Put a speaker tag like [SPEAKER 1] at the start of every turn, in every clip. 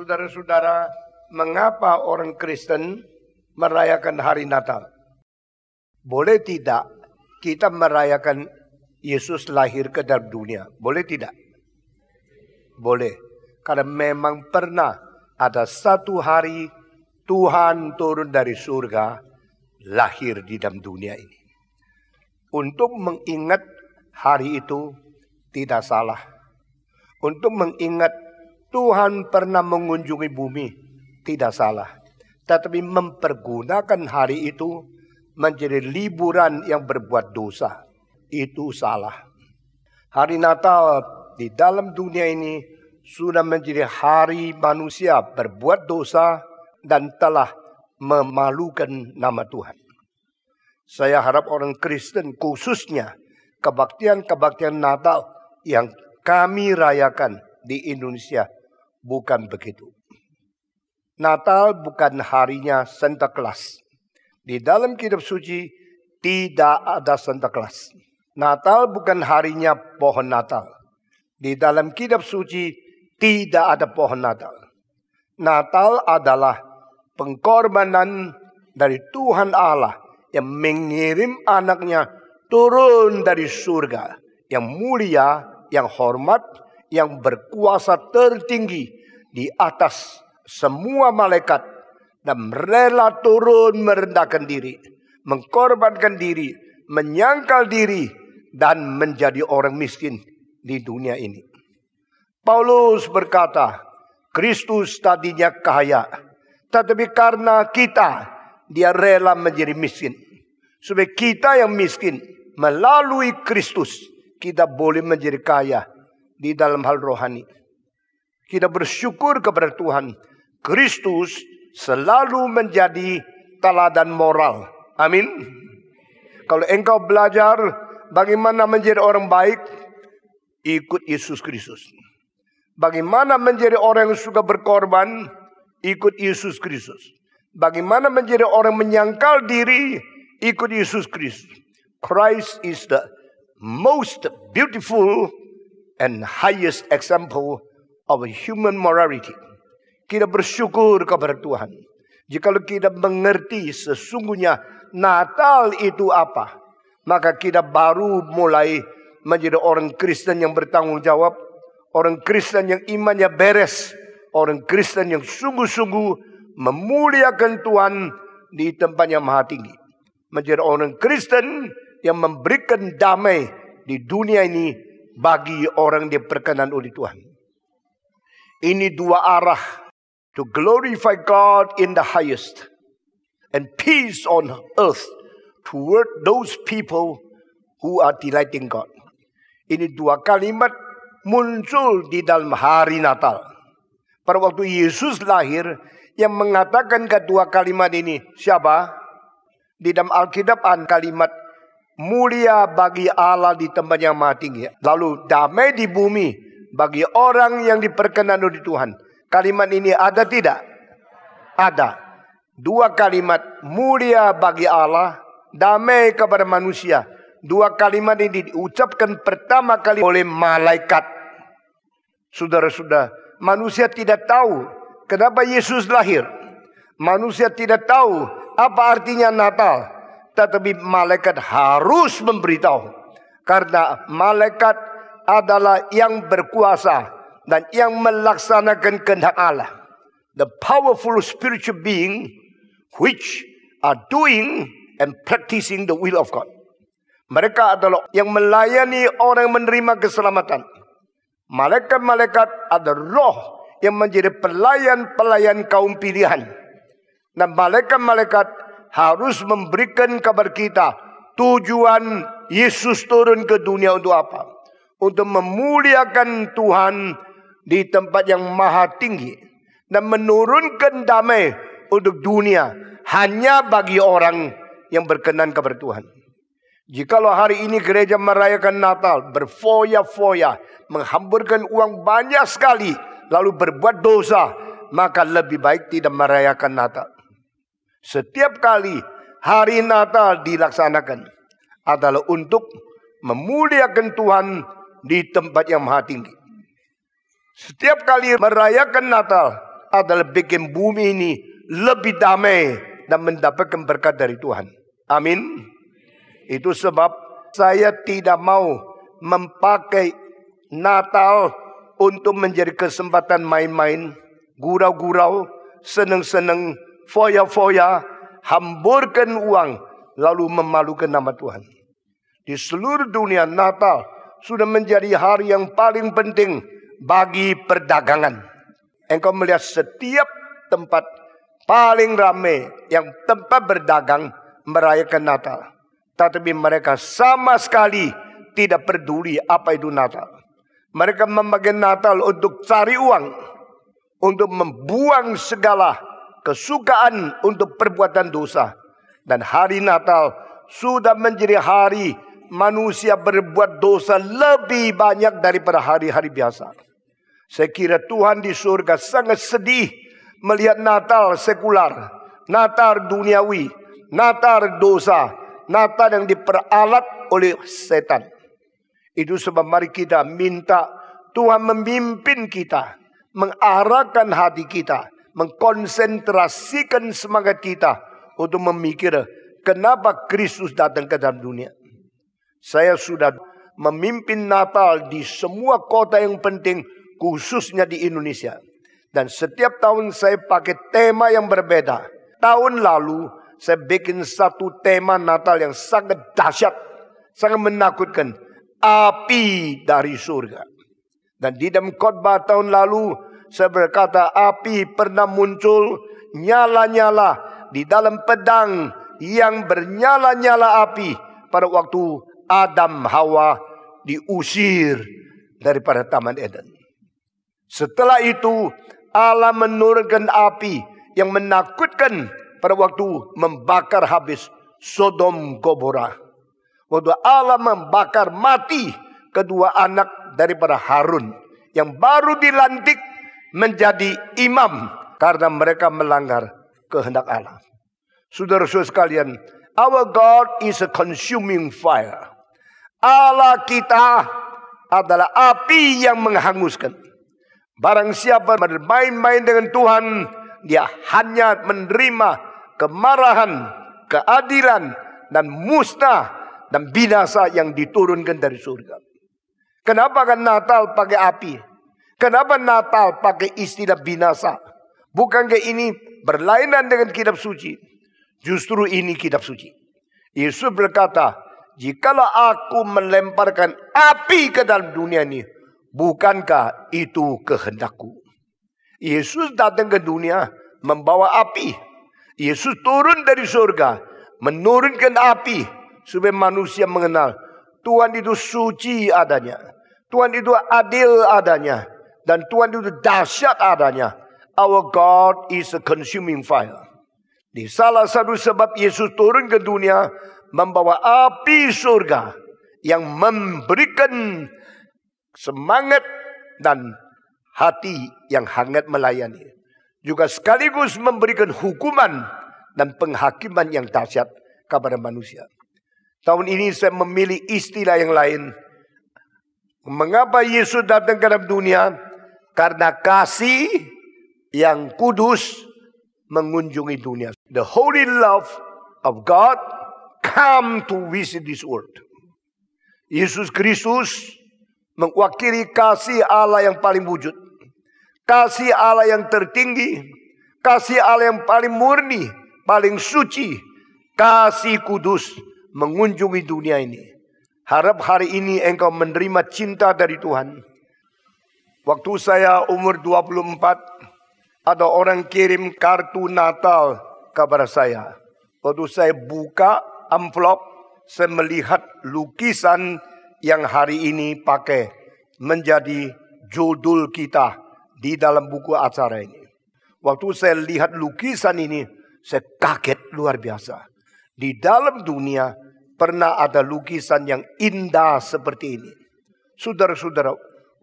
[SPEAKER 1] Saudara-saudara, mengapa orang Kristen merayakan hari Natal? Boleh tidak kita merayakan Yesus lahir ke dalam dunia? Boleh tidak? Boleh. Karena memang pernah ada satu hari Tuhan turun dari surga, lahir di dalam dunia ini. Untuk mengingat hari itu tidak salah. Untuk mengingat Tuhan pernah mengunjungi bumi, tidak salah. Tetapi mempergunakan hari itu menjadi liburan yang berbuat dosa, itu salah. Hari Natal di dalam dunia ini sudah menjadi hari manusia berbuat dosa dan telah memalukan nama Tuhan. Saya harap orang Kristen khususnya kebaktian-kebaktian Natal yang kami rayakan di Indonesia bukan begitu. Natal bukan harinya Santa Claus. Di dalam kitab suci tidak ada Santa Claus. Natal bukan harinya pohon Natal. Di dalam kitab suci tidak ada pohon Natal. Natal adalah pengorbanan dari Tuhan Allah yang mengirim anaknya turun dari surga. Yang mulia, yang hormat, yang berkuasa tertinggi di atas semua malaikat. Dan rela turun merendahkan diri, mengkorbankan diri, menyangkal diri, dan menjadi orang miskin di dunia ini. Paulus berkata, Kristus tadinya kaya, tetapi karena kita, dia rela menjadi miskin. Supaya kita yang miskin, melalui Kristus, kita boleh menjadi kaya di dalam hal rohani. Kita bersyukur kepada Tuhan. Kristus selalu menjadi teladan moral. Amin. Kalau engkau belajar bagaimana menjadi orang baik, ikut Yesus Kristus. Bagaimana menjadi orang yang suka berkorban, ikut Yesus Kristus. Bagaimana menjadi orang menyangkal diri, ikut Yesus Kristus. Christ is the most beautiful and highest example of human morality. Kita bersyukur kepada Tuhan. Jikalau kita mengerti sesungguhnya Natal itu apa, maka kita baru mulai menjadi orang Kristen yang bertanggung jawab, orang Kristen yang imannya beres, orang Kristen yang sungguh-sungguh memuliakan Tuhan di tempat yang maha tinggi. Menjadi orang Kristen yang memberikan damai di dunia ini bagi orang yang diperkenan oleh Tuhan. Ini dua arah. To glorify God in the highest and peace on earth toward those people who are delighting God. Ini dua kalimat muncul di dalam hari Natal. Pada waktu Yesus lahir, yang mengatakan kedua kalimat ini siapa? Di dalam Alkitab kalimat mulia bagi Allah di tempat yang maha tinggi. Lalu damai di bumi bagi orang yang diperkenan oleh Tuhan. Kalimat ini ada tidak? Ada. Dua kalimat mulia bagi Allah, damai kepada manusia. Dua kalimat ini diucapkan pertama kali oleh malaikat. Saudara-saudara, manusia tidak tahu kenapa Yesus lahir. Manusia tidak tahu apa artinya Natal. Tetapi malaikat harus memberitahu. Karena malaikat adalah yang berkuasa dan yang melaksanakan kehendak Allah. The powerful spiritual being which are doing and practicing the will of God. Mereka adalah yang melayani orang yang menerima keselamatan. Malaikat-malaikat ada roh yang menjadi pelayan-pelayan kaum pilihan. Dan malaikat-malaikat harus memberikan kabar kita tujuan Yesus turun ke dunia untuk apa? Untuk memuliakan Tuhan di tempat yang maha tinggi. Dan menurunkan damai untuk dunia. Hanya bagi orang yang berkenan kepada Tuhan. Jikalau hari ini gereja merayakan Natal. Berfoya-foya. Menghamburkan uang banyak sekali. Lalu berbuat dosa. maka lebih baik tidak merayakan Natal. Setiap kali hari Natal dilaksanakan adalah untuk memuliakan Tuhan di tempat yang maha tinggi. Setiap kali merayakan Natal adalah bikin bumi ini lebih damai dan mendapatkan berkat dari Tuhan. Amin. Itu sebab saya tidak mau memakai Natal untuk menjadi kesempatan main-main, gurau-gurau, seneng-seneng, foya-foya, hamburkan uang, lalu memalukan nama Tuhan. Di seluruh dunia Natal sudah menjadi hari yang paling penting bagi perdagangan. Engkau melihat setiap tempat paling ramai yang tempat berdagang merayakan Natal. Tetapi mereka sama sekali tidak peduli apa itu Natal. Mereka memakai Natal untuk cari uang, untuk membuang segala kesukaan untuk perbuatan dosa. Dan hari Natal sudah menjadi hari manusia berbuat dosa lebih banyak daripada hari-hari biasa. Saya kira Tuhan di surga sangat sedih melihat Natal sekular, Natal duniawi, Natal dosa, Natal yang diperalat oleh setan. Itu sebab mari kita minta Tuhan memimpin kita, mengarahkan hati kita, mengkonsentrasikan semangat kita untuk memikir kenapa Kristus datang ke dalam dunia. Saya sudah memimpin Natal di semua kota yang penting, khususnya di Indonesia. Dan setiap tahun saya pakai tema yang berbeda. Tahun lalu saya bikin satu tema Natal yang sangat dahsyat, sangat menakutkan. Api dari surga. Dan di dalam khotbah tahun lalu saya berkata api pernah muncul nyala-nyala di dalam pedang yang bernyala-nyala api pada waktu Adam Hawa diusir daripada Taman Eden. Setelah itu Allah menurunkan api yang menakutkan pada waktu membakar habis Sodom Gomora. Waktu Allah membakar mati kedua anak daripada Harun yang baru dilantik menjadi imam karena mereka melanggar kehendak Allah. Saudara-saudara sekalian, our God is a consuming fire. Allah kita adalah api yang menghanguskan. Barang siapa bermain-main dengan Tuhan, dia hanya menerima kemarahan, keadilan, dan musnah dan binasa yang diturunkan dari surga. Kenapa kan Natal pakai api? Kenapa Natal pakai istilah binasa? Bukankah ini berlainan dengan kitab suci? Justru ini kitab suci. Yesus berkata, jikalau aku melemparkan api ke dalam dunia ini, bukankah itu kehendakku? Yesus datang ke dunia membawa api. Yesus turun dari surga menurunkan api supaya manusia mengenal Tuhan itu suci adanya, Tuhan itu adil adanya, dan Tuhan itu dahsyat adanya. Our God is a consuming fire. Di salah satu sebab Yesus turun ke dunia membawa api surga yang memberikan semangat dan hati yang hangat melayani. Juga sekaligus memberikan hukuman dan penghakiman yang dahsyat kepada manusia. Tahun ini saya memilih istilah yang lain. Mengapa Yesus datang ke dalam dunia? Karena kasih yang kudus mengunjungi dunia. The holy love of God come to visit this world. Yesus Kristus mewakili kasih Allah yang paling wujud. Kasih Allah yang tertinggi. Kasih Allah yang paling murni, paling suci. Kasih kudus mengunjungi dunia ini. Harap hari ini engkau menerima cinta dari Tuhan. Waktu saya umur 24, ada orang kirim kartu Natal kepada saya. Waktu saya buka amplop, saya melihat lukisan yang hari ini pakai menjadi judul kita di dalam buku acara ini. Waktu saya lihat lukisan ini, saya kaget luar biasa. Di dalam dunia pernah ada lukisan yang indah seperti ini. Saudara-saudara,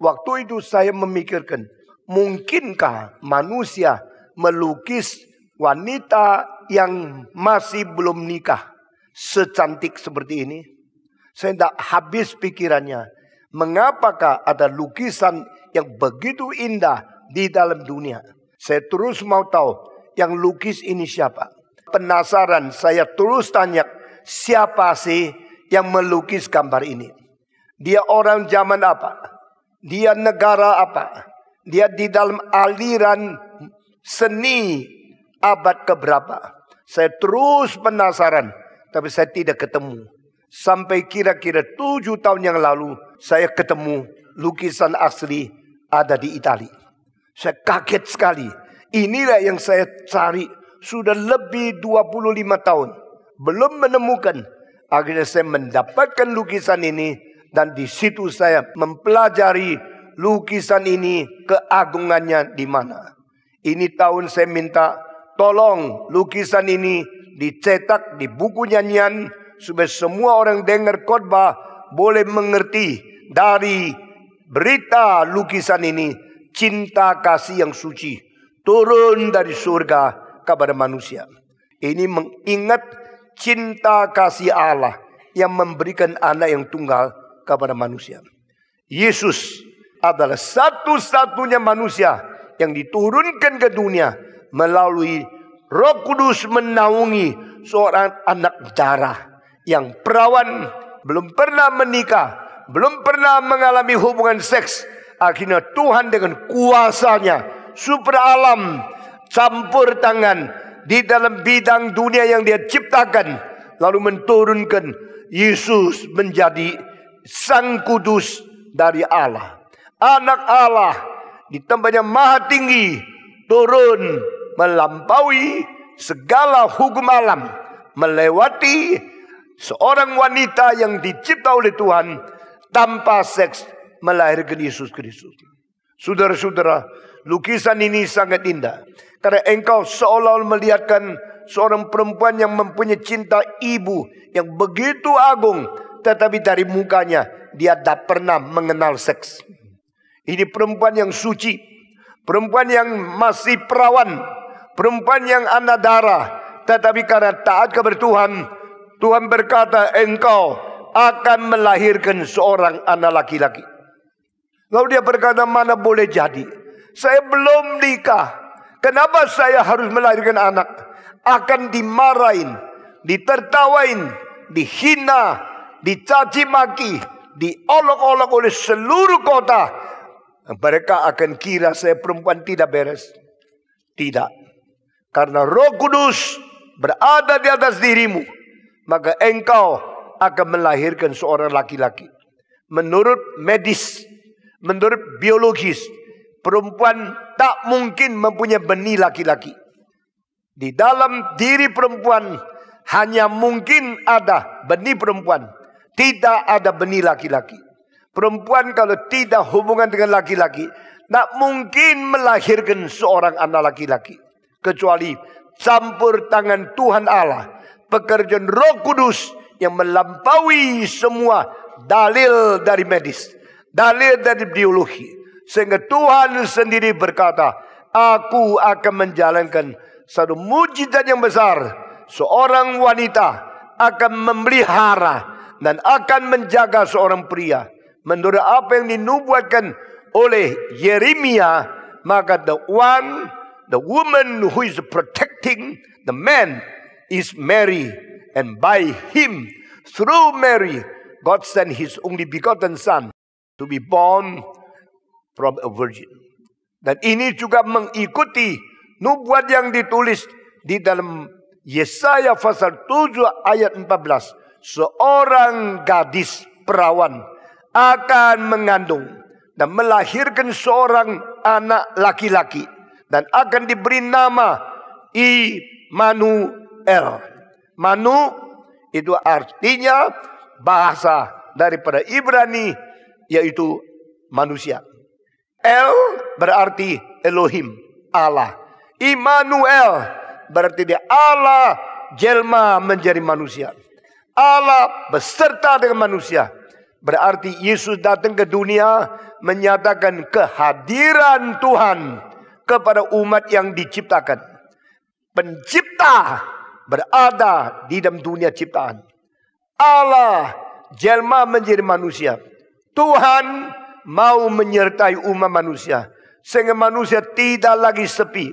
[SPEAKER 1] waktu itu saya memikirkan, Mungkinkah manusia melukis wanita yang masih belum nikah secantik seperti ini? Saya tidak habis pikirannya. Mengapakah ada lukisan yang begitu indah di dalam dunia? Saya terus mau tahu yang lukis ini siapa. Penasaran, saya terus tanya, siapa sih yang melukis gambar ini? Dia orang zaman apa? Dia negara apa? Dia di dalam aliran seni abad keberapa? Saya terus penasaran, tapi saya tidak ketemu. Sampai kira-kira 7 tahun yang lalu, saya ketemu lukisan asli ada di Italia. Saya kaget sekali. Inilah yang saya cari sudah lebih 25 tahun. Belum menemukan. Akhirnya saya mendapatkan lukisan ini. Dan di situ saya mempelajari lukisan ini keagungannya di mana. Ini tahun saya minta tolong lukisan ini dicetak di buku nyanyian. Supaya semua orang dengar khotbah boleh mengerti dari berita lukisan ini. Cinta kasih yang suci turun dari surga kepada manusia. Ini mengingat cinta kasih Allah yang memberikan anak yang tunggal kepada manusia. Yesus adalah satu-satunya manusia yang diturunkan ke dunia melalui Roh Kudus menaungi seorang anak darah yang perawan, belum pernah menikah, belum pernah mengalami hubungan seks. Akhirnya Tuhan dengan kuasanya super alam campur tangan di dalam bidang dunia yang dia ciptakan, lalu menurunkan Yesus menjadi Sang Kudus dari Allah, anak Allah di tempat yang maha tinggi, turun melampaui segala hukum alam, melewati seorang wanita yang dicipta oleh Tuhan tanpa seks, melahirkan Yesus Kristus. Saudara-saudara, lukisan ini sangat indah. Karena engkau seolah-olah melihatkan seorang perempuan yang mempunyai cinta ibu yang begitu agung. Tetapi dari mukanya dia tak pernah mengenal seks. Ini perempuan yang suci. Perempuan yang masih perawan. Perempuan yang anak darah. Tetapi karena taat kepada Tuhan, Tuhan berkata engkau akan melahirkan seorang anak laki-laki. Lalu dia berkata, mana boleh jadi? Saya belum nikah. Kenapa saya harus melahirkan anak? Akan dimarahin, ditertawain, dihina, dicaci maki, diolok-olok oleh seluruh kota. Mereka akan kira saya perempuan tidak beres. Tidak. Karena Roh Kudus berada di atas dirimu, maka engkau akan melahirkan seorang laki-laki. Menurut medis, menurut biologis, perempuan tak mungkin mempunyai benih laki-laki. Di dalam diri perempuan hanya mungkin ada benih perempuan. Tidak ada benih laki-laki. Perempuan kalau tidak hubungan dengan laki-laki, tak mungkin melahirkan seorang anak laki-laki. Kecuali campur tangan Tuhan Allah. Pekerjaan Roh Kudus yang melampaui semua dalil dari medis, dalil dari biologi. Sehingga Tuhan sendiri berkata, aku akan menjalankan satu mujizat yang besar. Seorang wanita akan memelihara dan akan menjaga seorang pria. Menurut apa yang dinubuatkan oleh Yeremia, maka the woman who is protecting the man is Mary. And by him, through Mary, God sent his only begotten son to be born from a virgin. Dan ini juga mengikuti nubuat yang ditulis di dalam Yesaya pasal 7 ayat 14. Seorang gadis perawan akan mengandung dan melahirkan seorang anak laki-laki. Dan akan diberi nama Immanuel. Manu itu artinya bahasa daripada Ibrani, yaitu manusia. El berarti Elohim, Allah. Immanuel berarti dia Allah jelma menjadi manusia. Allah beserta dengan manusia. Berarti Yesus datang ke dunia menyatakan kehadiran Tuhan kepada umat yang diciptakan. Pencipta berada di dalam dunia ciptaan. Allah jelma menjadi manusia. Tuhan mau menyertai umat manusia. Sehingga manusia tidak lagi sepi.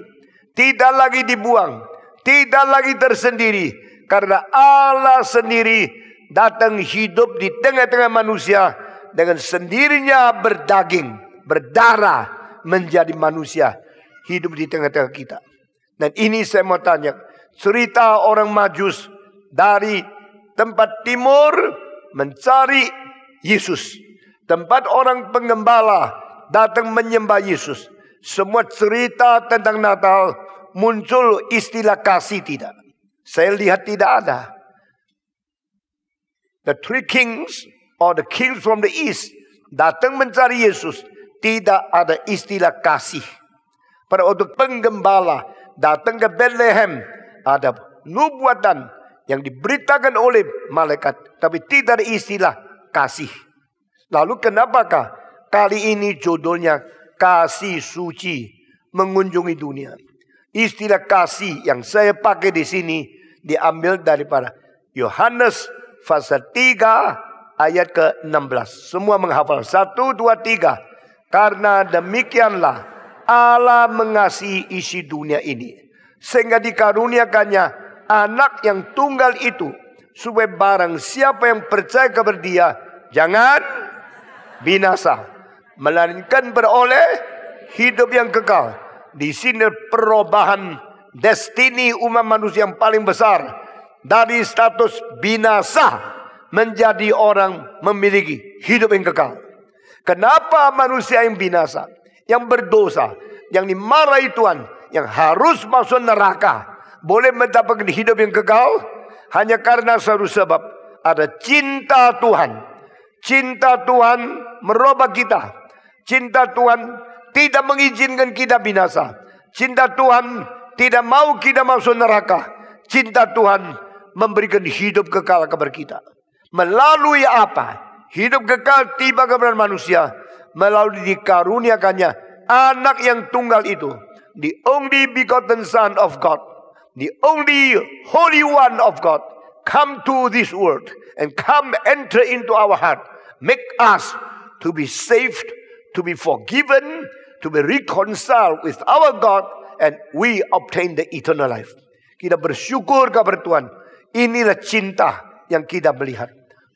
[SPEAKER 1] Tidak lagi dibuang. Tidak lagi tersendiri. Karena Allah sendiri datang hidup di tengah-tengah manusia. Dengan sendirinya berdaging, berdarah, menjadi manusia. Hidup di tengah-tengah kita. Dan ini saya mau tanya. Cerita orang Majus dari tempat timur mencari Yesus. Tempat orang penggembala datang menyembah Yesus. Semua cerita tentang Natal muncul istilah kasih tidak. Saya lihat tidak ada. The three kings or the kings from the east datang mencari Yesus. Tidak ada istilah kasih. Pada waktu penggembala datang ke Bethlehem, ada nubuatan yang diberitakan oleh malaikat. Tapi tidak ada istilah kasih. Lalu kenapakah kali ini judulnya kasih suci mengunjungi dunia? Istilah kasih yang saya pakai di sini diambil daripada Yohanes pasal 3 ayat ke-16. Semua menghafal. 1, 2, 3. Karena demikianlah Allah mengasihi isi dunia ini, sehingga dikaruniakannya anak yang tunggal itu, supaya barang siapa yang percaya kepada Dia jangan binasa, melainkan beroleh hidup yang kekal. Di sini perubahan destiny umat manusia yang paling besar dari status binasa menjadi orang memiliki hidup yang kekal. Kenapa manusia yang binasa, yang berdosa, yang dimarahi Tuhan, yang harus masuk neraka, boleh mendapatkan hidup yang kekal? Hanya karena satu sebab, ada cinta Tuhan. Cinta Tuhan merubah kita. Cinta Tuhan tidak mengizinkan kita binasa. Cinta Tuhan tidak mau kita masuk neraka. Cinta Tuhan memberikan hidup kekal kepada kita. Melalui apa? Hidup kekal tiba kepada manusia melalui dikaruniakannya anak yang tunggal itu. The only begotten Son of God. The only Holy One of God. Come to this world and come enter into our heart. Make us to be saved, to be forgiven, to be reconciled with our God, and we obtain the eternal life. Kita bersyukur kepada Tuhan. Inilah cinta yang kita melihat.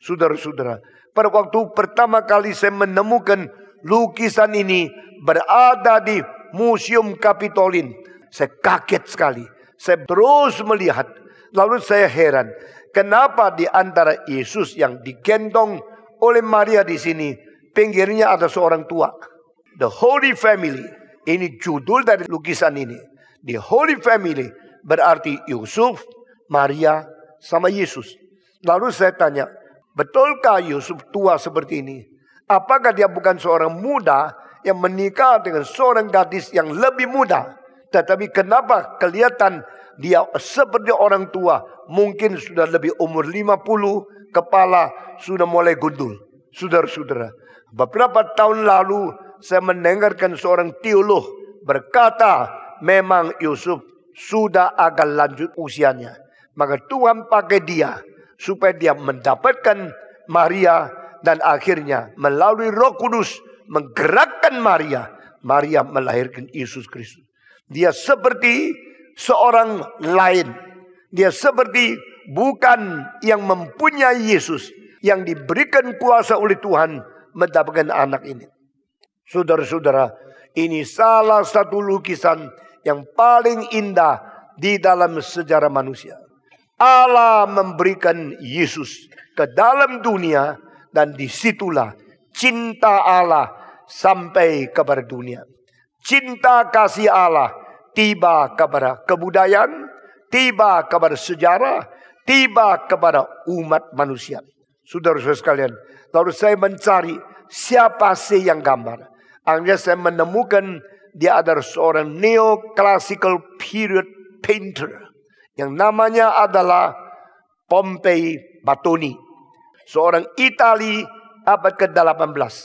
[SPEAKER 1] Saudara-saudara, pada waktu pertama kali saya menemukan lukisan ini berada di Museum Kapitolin, saya kaget sekali. Saya terus melihat, lalu saya heran, kenapa di antara Yesus yang digendong oleh Maria di sini, pinggirnya ada seorang tua. The Holy Family, ini judul dari lukisan ini. The Holy Family berarti Yusuf, Maria, sama Yesus. Lalu saya tanya, betulkah Yusuf tua seperti ini? Apakah dia bukan seorang muda yang menikah dengan seorang gadis yang lebih muda? Tetapi kenapa kelihatan dia seperti orang tua? Mungkin sudah lebih umur 50, kepala sudah mulai gundul. Saudara-saudara, beberapa tahun lalu saya mendengarkan seorang teolog berkata, memang Yusuf sudah agak lanjut usianya. Maka Tuhan pakai dia supaya dia mendapatkan Maria, dan akhirnya melalui Roh Kudus menggerakkan Maria. Maria melahirkan Yesus Kristus. Dia seperti seorang lain. Dia seperti bukan yang mempunyai Yesus, yang diberikan kuasa oleh Tuhan mendapatkan anak ini. Saudara-saudara, ini salah satu lukisan yang paling indah di dalam sejarah manusia. Allah memberikan Yesus ke dalam dunia, dan disitulah cinta Allah sampai kepada dunia. Cinta kasih Allah tiba kepada kebudayaan, tiba kepada sejarah, tiba kepada umat manusia. Saudara-saudara sekalian, lalu saya mencari siapa sih yang gambar. Akhirnya saya menemukan dia adalah seorang neoclassical period painter yang namanya adalah Pompei Batoni. Seorang Itali abad ke-18.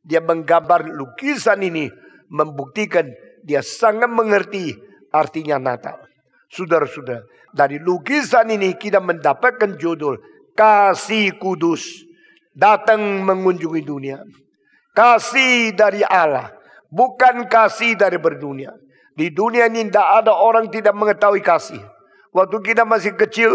[SPEAKER 1] Dia menggambar lukisan ini membuktikan dia sangat mengerti artinya Natal. Saudara-saudara, dari lukisan ini kita mendapatkan judul Kasih Kudus datang mengunjungi dunia. Kasih dari Allah, bukan kasih dari berdunia. Di dunia ini tidak ada orang tidak mengetahui kasih. Waktu kita masih kecil,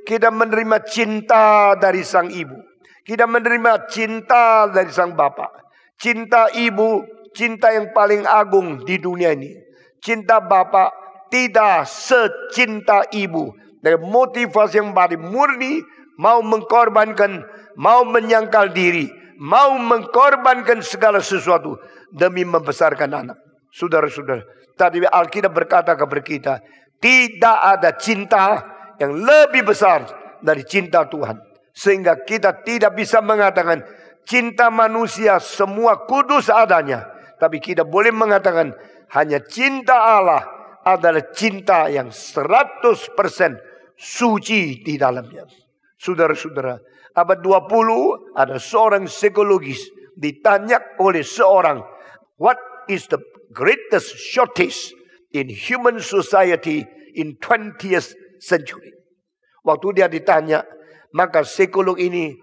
[SPEAKER 1] kita menerima cinta dari sang ibu. Kita menerima cinta dari sang bapak. Cinta ibu, cinta yang paling agung di dunia ini. Cinta bapak tidak secinta ibu. Dari motivasi yang paling murni, mau mengkorbankan, mau menyangkal diri, mau mengkorbankan segala sesuatu demi membesarkan anak. Saudara-saudara, tadi Alkitab berkata kepada kita, tidak ada cinta yang lebih besar dari cinta Tuhan. Sehingga kita tidak bisa mengatakan cinta manusia semua kudus adanya. Tapi kita boleh mengatakan hanya cinta Allah adalah cinta yang 100% suci di dalamnya. Saudara-saudara, abad 20 ada seorang psikologis ditanya oleh seorang, what is the greatest shortage in human society in 20th century? Waktu dia ditanya, maka psikolog ini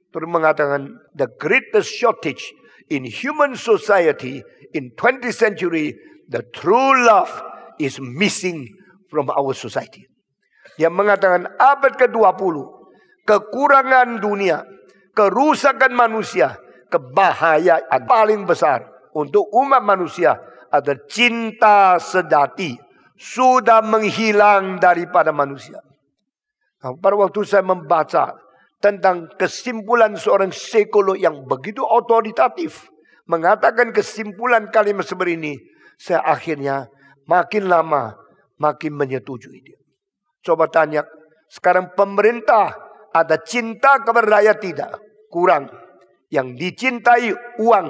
[SPEAKER 1] terus mengatakan, the greatest shortage in human society in 20th century, the true love is missing from our society. Dia mengatakan abad ke-20, kekurangan dunia, kerusakan manusia, kebahayaan paling besar untuk umat manusia adalah cinta sejati sudah menghilang daripada manusia. Nah, pada waktu saya membaca tentang kesimpulan seorang psikolog yang begitu otoritatif, mengatakan kesimpulan kalimat seperti ini, saya akhirnya makin lama makin menyetujui dia. Coba tanya, sekarang pemerintah ada cinta kepada rakyat tidak? Kurang. Yang dicintai uang.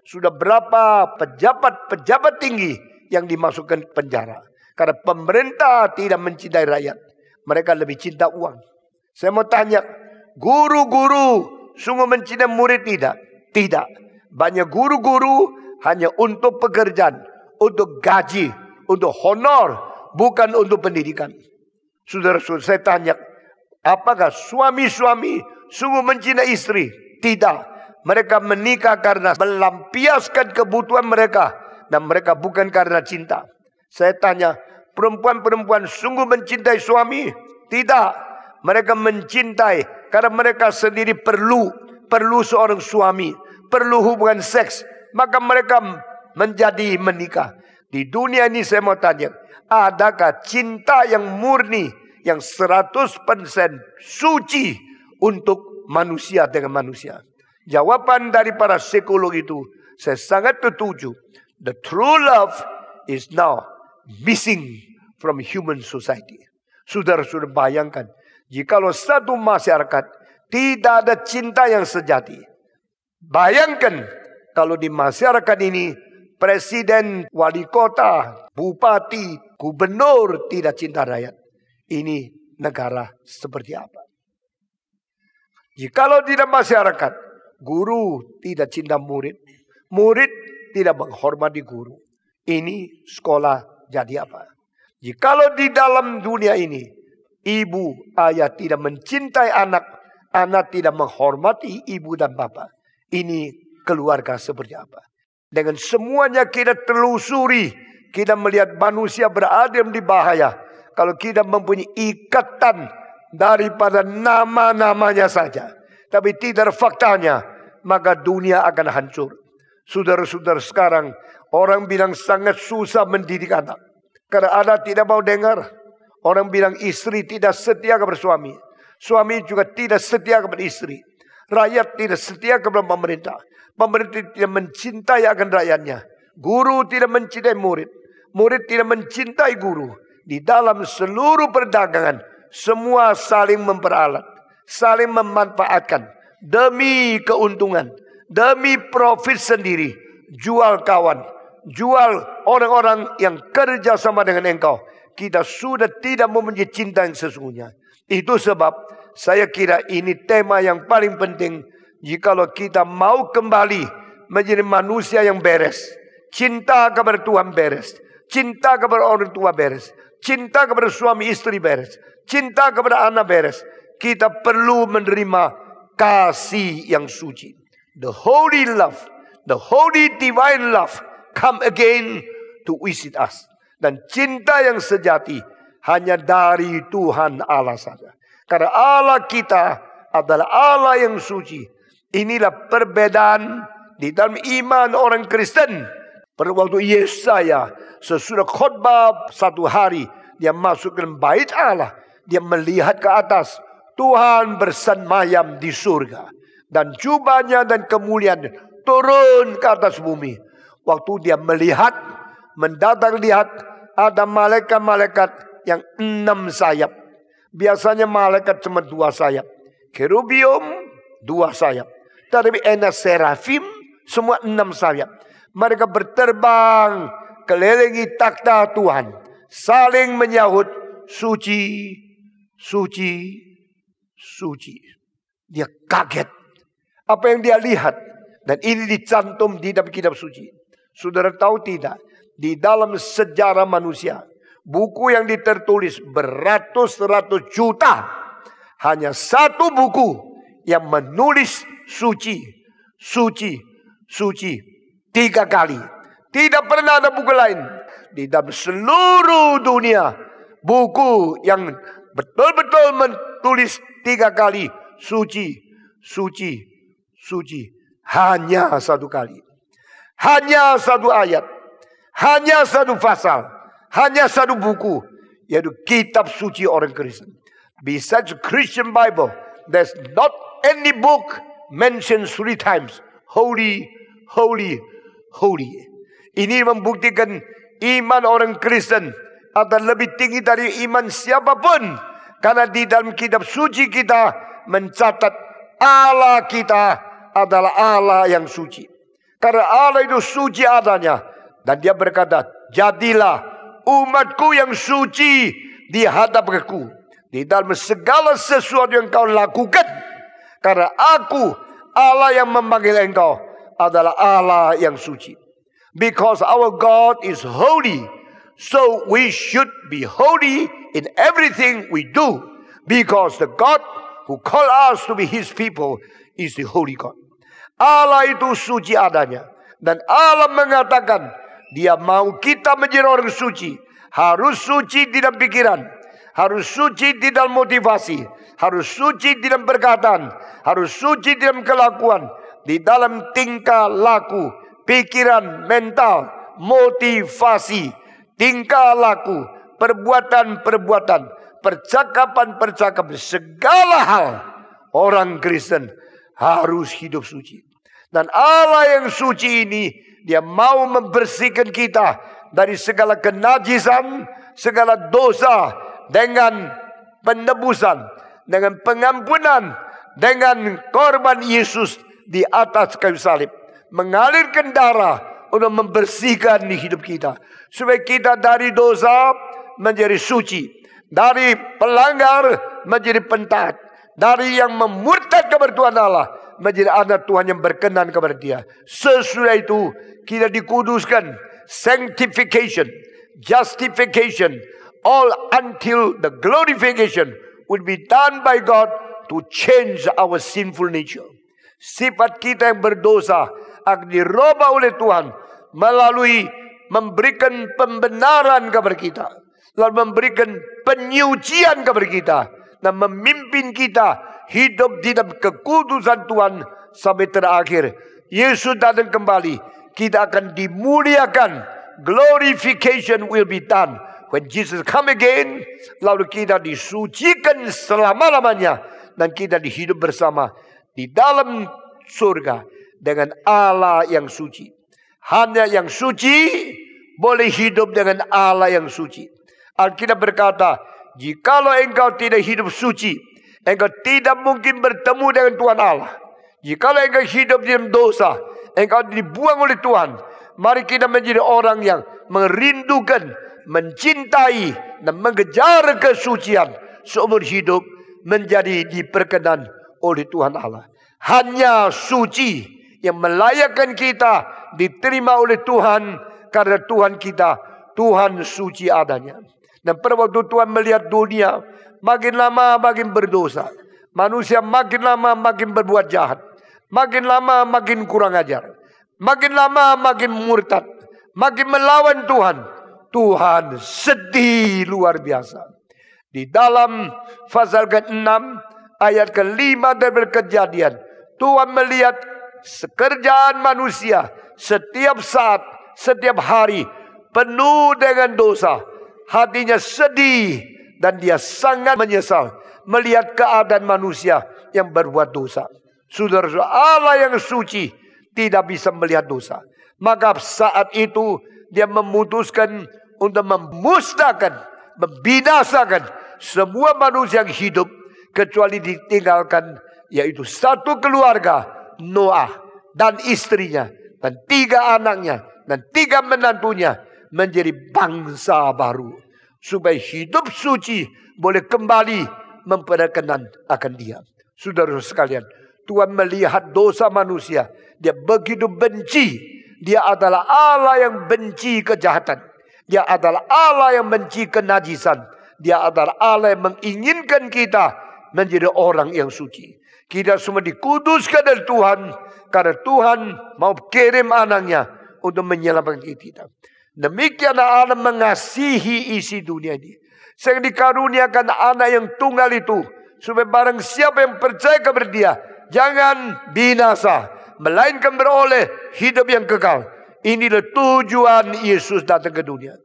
[SPEAKER 1] Sudah berapa pejabat tinggi yang dimasukkan penjara. Karena pemerintah tidak mencintai rakyat. Mereka lebih cinta uang. Saya mau tanya, guru-guru sungguh mencintai murid tidak? Tidak. Banyak guru-guru hanya untuk pekerjaan, untuk gaji, untuk honor, bukan untuk pendidikan. Saudara-saudara, saya tanya, apakah suami-suami sungguh mencintai istri? Tidak. Mereka menikah karena melampiaskan kebutuhan mereka. Dan mereka bukan karena cinta. Saya tanya, perempuan-perempuan sungguh mencintai suami? Tidak. Mereka mencintai karena mereka sendiri perlu seorang suami. Perlu hubungan seks. Maka mereka menjadi menikah. Di dunia ini saya mau tanya, adakah cinta yang murni, yang 100% suci untuk manusia dengan manusia? Jawaban dari para psikolog itu, saya sangat setuju. The true love is now missing from human society. Saudara-saudara, bayangkan, jikalau satu masyarakat tidak ada cinta yang sejati. Bayangkan kalau di masyarakat ini presiden, wali kota, bupati, gubernur tidak cinta rakyat. Ini negara seperti apa? Jikalau tidak masyarakat, guru tidak cinta murid, murid tidak menghormati guru. Ini sekolah jadi apa? Jikalau di dalam dunia ini, ibu, ayah tidak mencintai anak, anak tidak menghormati ibu dan bapak. Ini keluarga seperti apa? Dengan semuanya kita telusuri, kita melihat manusia berada di bahaya. Kalau kita mempunyai ikatan daripada nama-namanya saja, tapi tidak faktanya, maka dunia akan hancur. Saudara-saudara, sekarang orang bilang sangat susah mendidik anak. Karena anak tidak mau dengar. Orang bilang istri tidak setia kepada suami. Suami juga tidak setia kepada istri. Rakyat tidak setia kepada pemerintah. Pemerintah tidak mencintai akan rakyatnya. Guru tidak mencintai murid. Murid tidak mencintai guru. Di dalam seluruh perdagangan, semua saling memperalat, saling memanfaatkan demi keuntungan, demi profit sendiri. Jual kawan, jual orang-orang yang kerja sama dengan engkau. Kita sudah tidak mempunyai cinta yang sesungguhnya. Itu sebab saya kira ini tema yang paling penting. Jikalau kita mau kembali menjadi manusia yang beres. Cinta kepada Tuhan beres. Cinta kepada orang tua beres. Cinta kepada suami istri beres. Cinta kepada anak beres. Kita perlu menerima kasih yang suci. The holy love, the holy divine love come again to visit us. Dan cinta yang sejati hanya dari Tuhan Allah saja. Karena Allah kita adalah Allah yang suci. Inilah perbedaan di dalam iman orang Kristen. Pada waktu Yesaya sesudah khotbah satu hari, dia masuk ke bait Allah. Dia melihat ke atas. Tuhan bersemayam di surga. Dan jubahnya dan kemuliaan turun ke atas bumi. Waktu dia melihat, mendadak lihat ada malaikat-malaikat yang 6 sayap. Biasanya malaikat cuma 2 sayap. Kerubium 2 sayap. Tetapi enak serafim semua 6 sayap. Mereka berterbang kelilingi takhta Tuhan. Saling menyahut suci, suci, suci. Dia kaget. Apa yang dia lihat. Dan ini dicantum di dalam kitab suci. Saudara tahu tidak? Di dalam sejarah manusia. Buku yang ditertulis beratus-ratus juta. Hanya satu buku yang menulis suci, suci, suci. 3 kali. Tidak pernah ada buku lain. Di dalam seluruh dunia. Buku yang betul-betul menulis 3 kali. Suci, suci, suci. Hanya 1 kali. Hanya 1 ayat. Hanya 1 pasal. Hanya 1 buku. Yaitu kitab suci orang Kristen. Besides Christian Bible. There's not any book mentioned 3 times. Holy, holy, holy. Ini membuktikan iman orang Kristen adalah lebih tinggi dari iman siapapun. Karena di dalam kitab suci kita mencatat Allah kita adalah Allah yang suci. Karena Allah itu suci adanya. Dan dia berkata, jadilah umatku yang suci di hadapanku. Di dalam segala sesuatu yang kau lakukan. Karena aku Allah yang memanggil engkau adalah Allah yang suci. Because our God is holy. So we should be holy in everything we do. Because the God who called us to be His people is the holy God. Allah itu suci adanya. Dan Allah mengatakan, Dia mau kita menjadi orang suci. Harus suci di dalam pikiran. Harus suci di dalam motivasi. Harus suci di dalam perkataan. Harus suci di dalam kelakuan. Di dalam tingkah laku. Pikiran, mental, motivasi. Tingkah laku. Perbuatan-perbuatan. Percakapan-percakapan. Segala hal. Orang Kristen harus hidup suci. Dan Allah yang suci ini, Dia mau membersihkan kita dari segala kenajisan, segala dosa, dengan penebusan, dengan pengampunan, dengan korban Yesus di atas kayu salib. Mengalirkan darah untuk membersihkan hidup kita. Supaya kita dari dosa menjadi suci. Dari pelanggar menjadi pentaat. Dari yang memurtad kepada Tuhan Allah menjadi anak Tuhan yang berkenan kepada Dia. Sesudah itu kita dikuduskan, sanctification, justification, all until the glorification will be done by God to change our sinful nature. Sifat kita yang berdosa akan dirubah oleh Tuhan melalui memberikan pembenaran kepada kita, lalu memberikan penyucian kepada kita, dan memimpin kita hidup di dalam kekudusan Tuhan sampai terakhir. Yesus datang kembali, kita akan dimuliakan. Glorification will be done when Jesus come again. Lalu kita disucikan selama-lamanya, dan kita dihidup bersama di dalam surga dengan Allah yang suci. Hanya yang suci boleh hidup dengan Allah yang suci. Alkitab berkata, jikalau engkau tidak hidup suci, engkau tidak mungkin bertemu dengan Tuhan Allah. Jikalau engkau hidup dalam dosa, engkau dibuang oleh Tuhan. Mari kita menjadi orang yang merindukan, mencintai, dan mengejar kesucian seumur hidup, menjadi diperkenan oleh Tuhan Allah. Hanya suci yang melayakkan kita diterima oleh Tuhan, karena Tuhan kita Tuhan suci adanya. Dan pada waktu Tuhan melihat dunia makin lama makin berdosa, manusia makin lama makin berbuat jahat, makin lama makin kurang ajar, makin lama makin murtad, makin melawan Tuhan. Tuhan sedih luar biasa. Di dalam pasal ke-6 ayat ke-5 dari Kejadian, Tuhan melihat sekerjaan manusia setiap saat, setiap hari penuh dengan dosa. Hatinya sedih dan dia sangat menyesal melihat keadaan manusia yang berbuat dosa. Saudara-saudara, Allah yang suci tidak bisa melihat dosa. Maka saat itu dia memutuskan untuk memusnahkan, membinasakan semua manusia yang hidup kecuali ditinggalkan, yaitu satu keluarga, Noah dan istrinya dan 3 anaknya dan 3 menantunya menjadi bangsa baru, supaya hidup suci boleh kembali memperkenan akan Dia. Saudara sekalian, Tuhan melihat dosa manusia, Dia begitu benci. Dia adalah Allah yang benci kejahatan. Dia adalah Allah yang benci kenajisan. Dia adalah Allah yang menginginkan kita menjadi orang yang suci. Kita semua dikuduskan dari Tuhan, karena Tuhan mau kirim anaknya untuk menyelamatkan kita. Demikianlah Allah mengasihi isi dunia ini, sehingga dikaruniakan anak yang tunggal itu, supaya barang siapa yang percaya kepada Dia jangan binasa, melainkan beroleh hidup yang kekal. Inilah tujuan Yesus datang ke dunia.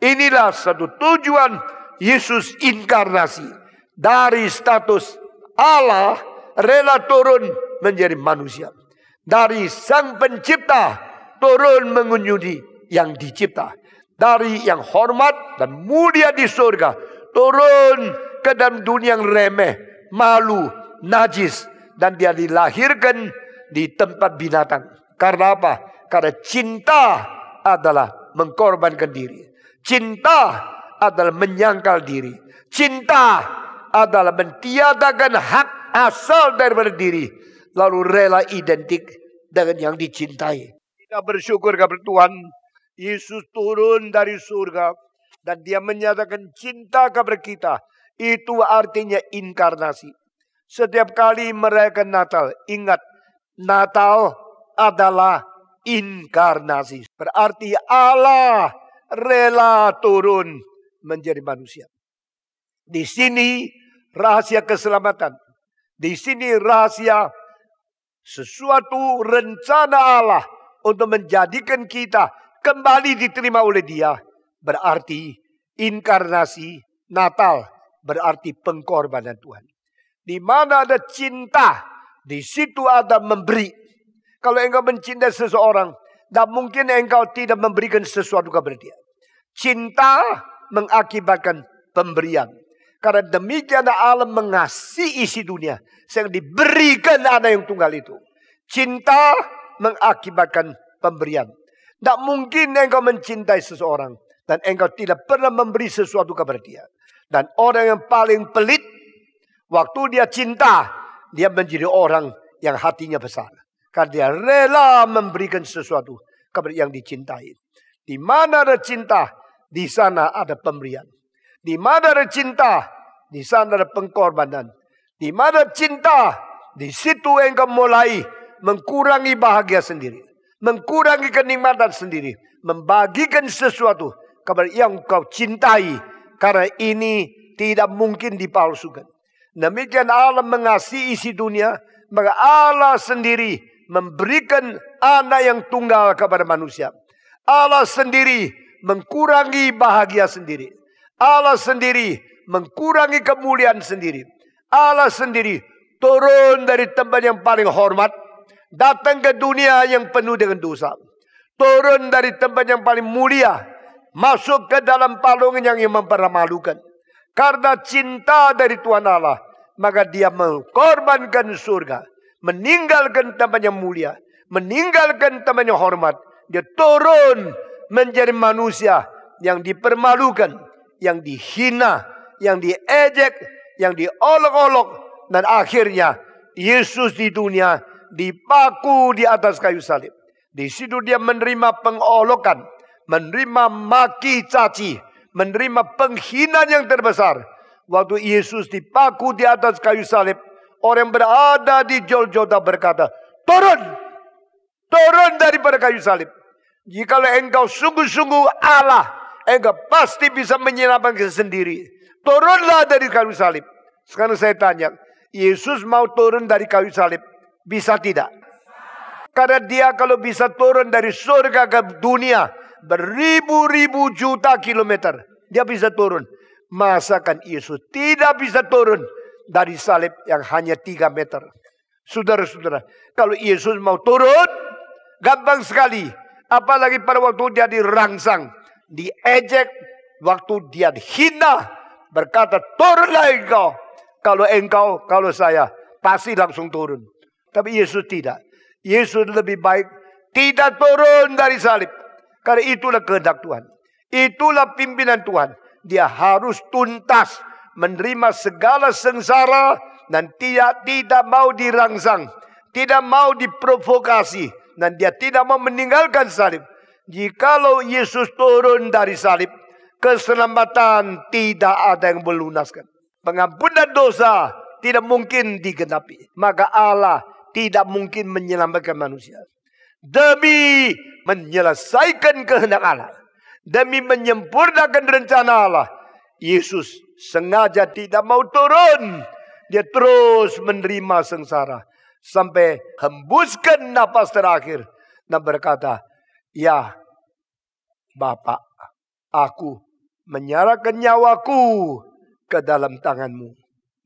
[SPEAKER 1] Inilah satu tujuan Yesus inkarnasi. Dari status Allah rela turun menjadi manusia. Dari Sang Pencipta turun mengunjungi yang dicipta. Dari yang hormat dan mulia di surga turun ke dalam dunia yang remeh, malu, najis, dan Dia dilahirkan di tempat binatang. Karena apa? Karena cinta adalah mengkorbankan diri. Cinta adalah menyangkal diri. Cinta adalah mentiadakan hak asal daripada diri, lalu rela identik dengan yang dicintai. Kita bersyukur kepada Tuhan, Yesus turun dari surga dan Dia menyatakan cinta kepada kita. Itu artinya inkarnasi. Setiap kali merayakan Natal, ingat, Natal adalah inkarnasi. Berarti Allah rela turun menjadi manusia. Di sini rahasia keselamatan. Di sini rahasia sesuatu rencana Allah untuk menjadikan kita kembali diterima oleh Dia. Berarti inkarnasi, Natal berarti pengorbanan Tuhan. Di mana ada cinta, di situ ada memberi. Kalau engkau mencintai seseorang, tidak mungkin engkau tidak memberikan sesuatu kepada dia. Cinta mengakibatkan pemberian. Karena demikian Allah mengasihi isi dunia, sehingga diberikan anak yang tunggal itu. Cinta mengakibatkan pemberian. Tidak mungkin engkau mencintai seseorang dan engkau tidak pernah memberi sesuatu kepada dia. Dan orang yang paling pelit, waktu dia cinta, dia menjadi orang yang hatinya besar. Karena dia rela memberikan sesuatu kepada yang dicintai. Di mana ada cinta, di sana ada pemberian. Di mana ada cinta, di sana ada pengorbanan. Di mana cinta, di situ engkau mulai mengurangi bahagia sendiri, mengurangi kenikmatan sendiri, membagikan sesuatu kepada yang kau cintai, karena ini tidak mungkin dipalsukan. Demikian Allah mengasihi isi dunia, maka Allah sendiri memberikan anak yang tunggal kepada manusia. Allah sendiri mengurangi bahagia sendiri. Allah sendiri mengurangi kemuliaan sendiri. Allah sendiri turun dari tempat yang paling hormat, datang ke dunia yang penuh dengan dosa. Turun dari tempat yang paling mulia, masuk ke dalam palungan yang mempermalukan. Karena cinta dari Tuhan Allah, maka Dia mengorbankan surga, meninggalkan tempat yang mulia, meninggalkan tempat yang hormat. Dia turun menjadi manusia yang dipermalukan, yang dihina, yang diejek, yang diolok-olok. Dan akhirnya Yesus di dunia dipaku di atas kayu salib. Di situ dia menerima pengolokan, menerima maki caci, menerima penghinaan yang terbesar. Waktu Yesus dipaku di atas kayu salib, orang yang berada di Golgota berkata, turun daripada kayu salib. Jikalau engkau sungguh-sungguh Allah, engkau pasti bisa menyelamatkan sendiri. Turunlah dari kayu salib. Sekarang saya tanya, Yesus mau turun dari kayu salib, bisa tidak? Karena dia kalau bisa turun dari surga ke dunia, beribu-ribu juta kilometer, dia bisa turun. Masakan Yesus tidak bisa turun dari salib yang hanya 3 meter. Saudara-saudara, kalau Yesus mau turun, gampang sekali. Apalagi pada waktu dia dirangsang, diejek, waktu dia dihina, berkata, turunlah engkau. Kalau saya, pasti langsung turun. Tapi Yesus tidak. Yesus lebih baik tidak turun dari salib. Karena itulah kehendak Tuhan. Itulah pimpinan Tuhan. Dia harus tuntas menerima segala sengsara dan tidak mau dirangsang, tidak mau diprovokasi, dan dia tidak mau meninggalkan salib. Jikalau Yesus turun dari salib, keselamatan tidak ada yang melunaskan. Pengampunan dosa tidak mungkin digenapi. Maka Allah tidak mungkin menyelamatkan manusia. Demi menyelesaikan kehendak Allah, demi menyempurnakan rencana Allah, Yesus sengaja tidak mau turun. Dia terus menerima sengsara sampai hembuskan napas terakhir dan berkata, ya Bapa, aku menyerahkan nyawaku ke dalam tanganmu.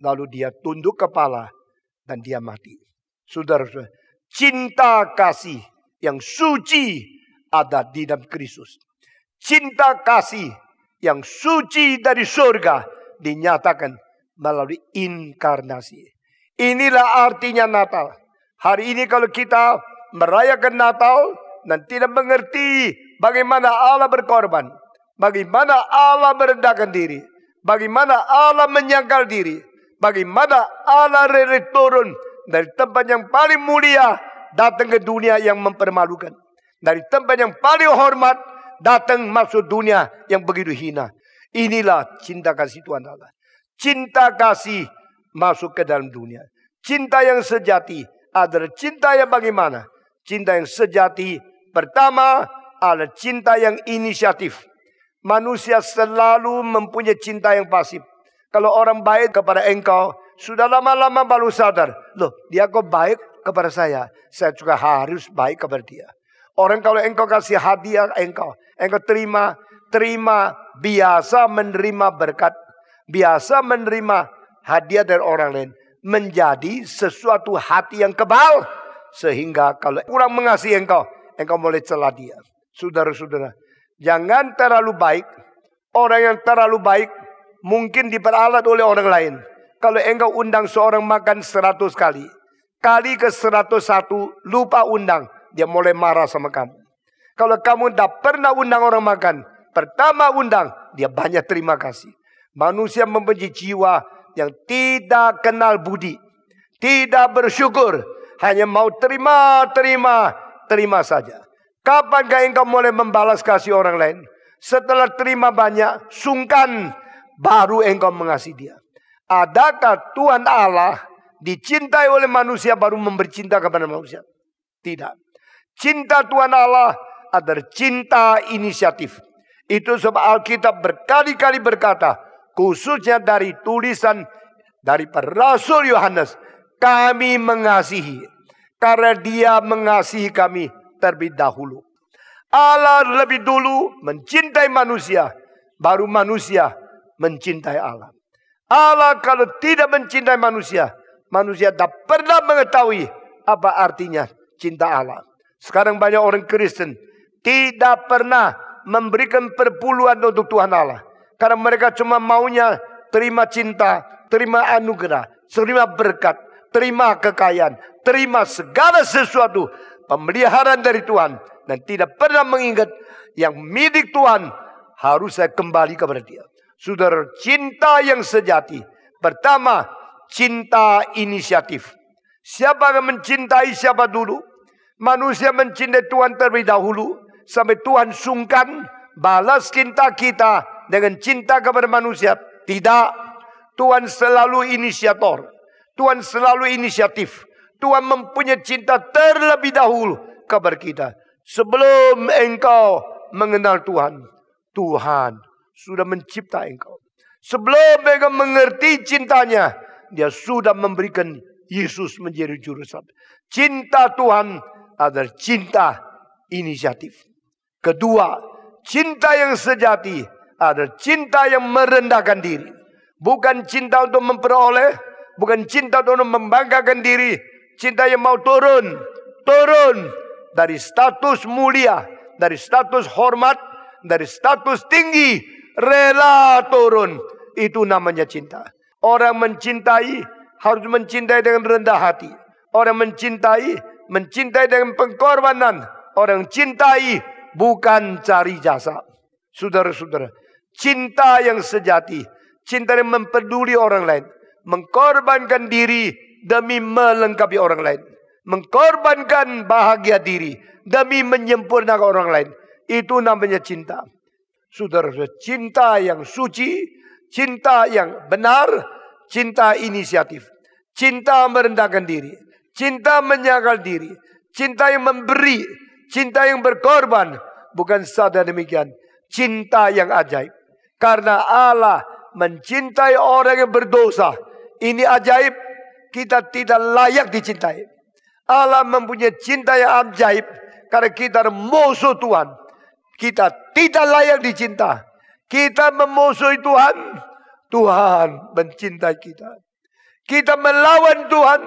[SPEAKER 1] Lalu dia tunduk kepala dan dia mati. Saudara-saudara, cinta kasih yang suci ada di dalam Kristus. Cinta kasih yang suci dari surga dinyatakan melalui inkarnasi. Inilah artinya Natal. Hari ini kalau kita merayakan Natal dan tidak mengerti bagaimana Allah berkorban, bagaimana Allah merendahkan diri, bagaimana Allah menyangkal diri, bagaimana Allah rela turun dari tempat yang paling mulia datang ke dunia yang mempermalukan, dari tempat yang paling hormat datang masuk dunia yang begitu hina. Inilah cinta kasih Tuhan Allah. Cinta kasih masuk ke dalam dunia. Cinta yang sejati adalah cinta yang bagaimana? Cinta yang sejati pertama adalah cinta yang inisiatif. Manusia selalu mempunyai cinta yang pasif. Kalau orang baik kepada engkau, sudah lama-lama baru sadar, loh dia kok baik kepada saya juga harus baik kepada dia. Orang kalau engkau kasih hadiah engkau terima, biasa menerima berkat, biasa menerima hadiah dari orang lain, menjadi sesuatu hati yang kebal, sehingga kalau kurang mengasihi engkau mulai celah dia. Saudara-saudara, jangan terlalu baik. Orang yang terlalu baik mungkin diperalat oleh orang lain. Kalau engkau undang seorang makan 100 kali, kali ke 101 lupa undang, dia mulai marah sama kamu. Kalau kamu tidak pernah undang orang makan, pertama undang, dia banyak terima kasih. Manusia membenci jiwa yang tidak kenal budi, tidak bersyukur, hanya mau terima saja. Kapankah engkau mulai membalas kasih orang lain? Setelah terima banyak, sungkan, baru engkau mengasihi dia. Adakah Tuhan Allah dicintai oleh manusia baru memberi cinta kepada manusia? Tidak. Cinta Tuhan Allah adalah cinta inisiatif. Itu sebab Alkitab berkali-kali berkata, khususnya dari tulisan dari Rasul Yohanes, kami mengasihi karena dia mengasihi kami terlebih dahulu. Allah lebih dulu mencintai manusia, baru manusia mencintai Allah. Allah kalau tidak mencintai manusia, manusia tak pernah mengetahui apa artinya cinta Allah. Sekarang banyak orang Kristen tidak pernah memberikan perpuluhan untuk Tuhan Allah. Karena mereka cuma maunya terima cinta, terima anugerah, terima berkat, terima kekayaan, terima segala sesuatu pemeliharaan dari Tuhan. Dan tidak pernah mengingat yang milik Tuhan harus saya kembali kepada dia. Saudara, cinta yang sejati pertama cinta inisiatif. Siapa yang mencintai siapa dulu? Manusia mencintai Tuhan terlebih dahulu. Sampai Tuhan sungkan balas cinta kita dengan cinta kepada manusia. Tidak. Tuhan selalu inisiator. Tuhan selalu inisiatif. Tuhan mempunyai cinta terlebih dahulu kepada kita. Sebelum engkau mengenal Tuhan, Tuhan sudah mencipta engkau. Sebelum engkau mengerti cintanya, Dia sudah memberikan Yesus menjadi juru selamat. Cinta Tuhan adalah cinta inisiatif. Kedua, cinta yang sejati adalah cinta yang merendahkan diri. Bukan cinta untuk memperoleh, bukan cinta untuk membanggakan diri. Cinta yang mau turun dari status mulia, dari status hormat, dari status tinggi, rela turun. Itu namanya cinta. Orang mencintai harus mencintai dengan rendah hati. Orang mencintai dengan pengorbanan. Orang cintai bukan cari jasa. Saudara-saudara, cinta yang sejati, cinta yang mempeduli orang lain, mengkorbankan diri demi melengkapi orang lain, mengkorbankan bahagia diri demi menyempurnakan orang lain. Itu namanya cinta. Saudara-saudara, cinta yang suci, cinta yang benar, cinta inisiatif, cinta merendahkan diri, cinta menyangkal diri, cinta yang memberi, cinta yang berkorban. Bukan saja demikian, cinta yang ajaib. Karena Allah mencintai orang yang berdosa. Ini ajaib. Kita tidak layak dicintai. Allah mempunyai cinta yang ajaib. Karena kita musuh Tuhan. Kita tidak layak dicinta. Kita memusuhi Tuhan. Tuhan mencintai kita. Kita melawan Tuhan.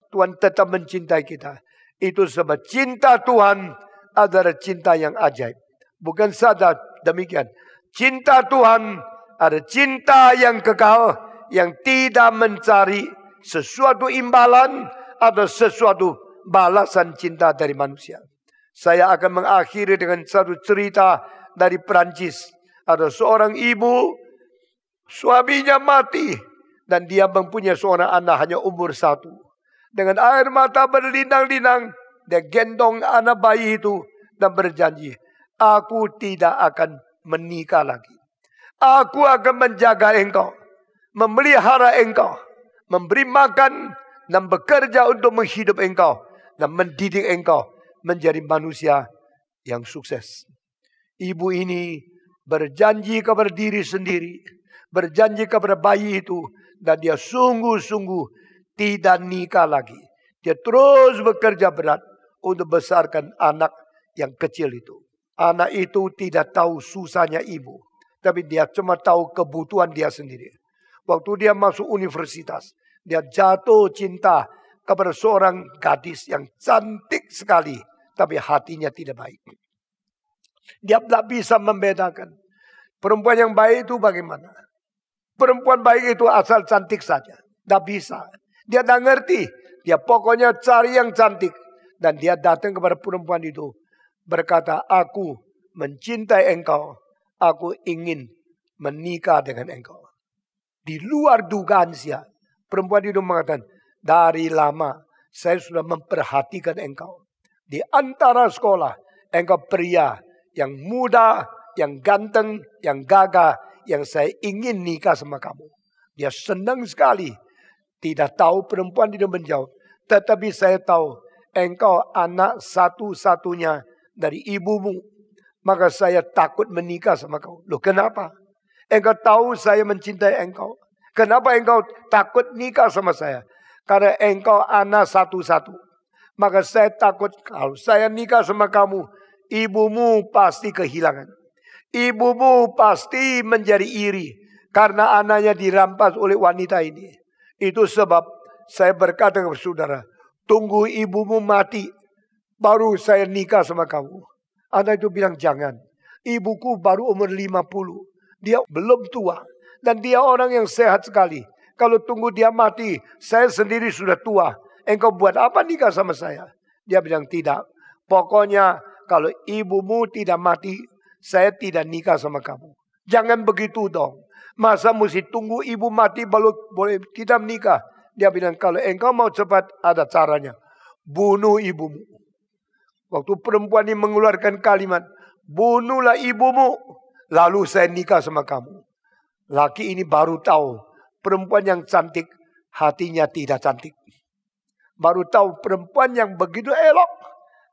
[SPEAKER 1] Tuhan tetap mencintai kita. Itu sebab cinta Tuhan adalah cinta yang ajaib. Bukan saja demikian. Cinta Tuhan adalah cinta yang kekal. Yang tidak mencari sesuatu imbalan atau sesuatu balasan cinta dari manusia. Saya akan mengakhiri dengan satu cerita dari Perancis. Ada seorang ibu, suaminya mati dan dia mempunyai seorang anak hanya umur 1. Dengan air mata berlinang-linang, dia gendong anak bayi itu dan berjanji, aku tidak akan menikah lagi. Aku akan menjaga engkau, memelihara engkau, memberi makan dan bekerja untuk menghidup engkau dan mendidik engkau menjadi manusia yang sukses. Ibu ini berjanji kepada diri sendiri, berjanji kepada bayi itu, dan dia sungguh-sungguh tidak nikah lagi. Dia terus bekerja berat untuk besarkan anak yang kecil itu. Anak itu tidak tahu susahnya ibu, tapi dia cuma tahu kebutuhan dia sendiri. Waktu dia masuk universitas, dia jatuh cinta kepada seorang gadis yang cantik sekali, tapi hatinya tidak baik. Dia tidak bisa membedakan perempuan yang baik itu bagaimana. Perempuan baik itu asal cantik saja, tidak bisa. Dia tidak ngerti. Dia pokoknya cari yang cantik. Dan dia datang kepada perempuan itu, berkata, aku mencintai engkau. Aku ingin menikah dengan engkau. Di luar dugaan saya, perempuan itu mengatakan, dari lama saya sudah memperhatikan engkau. Di antara sekolah, engkau pria yang muda, yang ganteng, yang gagah, yang saya ingin nikah sama kamu. Dia senang sekali. Tidak tahu perempuan itu menjawab. Tetapi saya tahu, engkau anak satu-satunya dari ibumu. Maka saya takut menikah sama kau. Loh kenapa? Engkau tahu saya mencintai engkau. Kenapa engkau takut nikah sama saya? Karena engkau anak satu-satu. Maka saya takut kalau saya nikah sama kamu, ibumu pasti kehilangan. Ibumu pasti menjadi iri. Karena anaknya dirampas oleh wanita ini. Itu sebab saya berkata kepada saudara, tunggu ibumu mati, baru saya nikah sama kamu. Anak itu bilang jangan. Ibuku baru umur 50. Dia belum tua. Dan dia orang yang sehat sekali. Kalau tunggu dia mati, saya sendiri sudah tua. Engkau buat apa nikah sama saya? Dia bilang tidak. Pokoknya kalau ibumu tidak mati, saya tidak nikah sama kamu. Jangan begitu dong. Masa mesti tunggu ibu mati baru boleh kita menikah? Dia bilang, kalau engkau mau cepat, ada caranya. Bunuh ibumu. Waktu perempuan ini mengeluarkan kalimat, bunuhlah ibumu, lalu saya nikah sama kamu. Laki ini baru tahu, perempuan yang cantik, hatinya tidak cantik. Baru tahu perempuan yang begitu elok,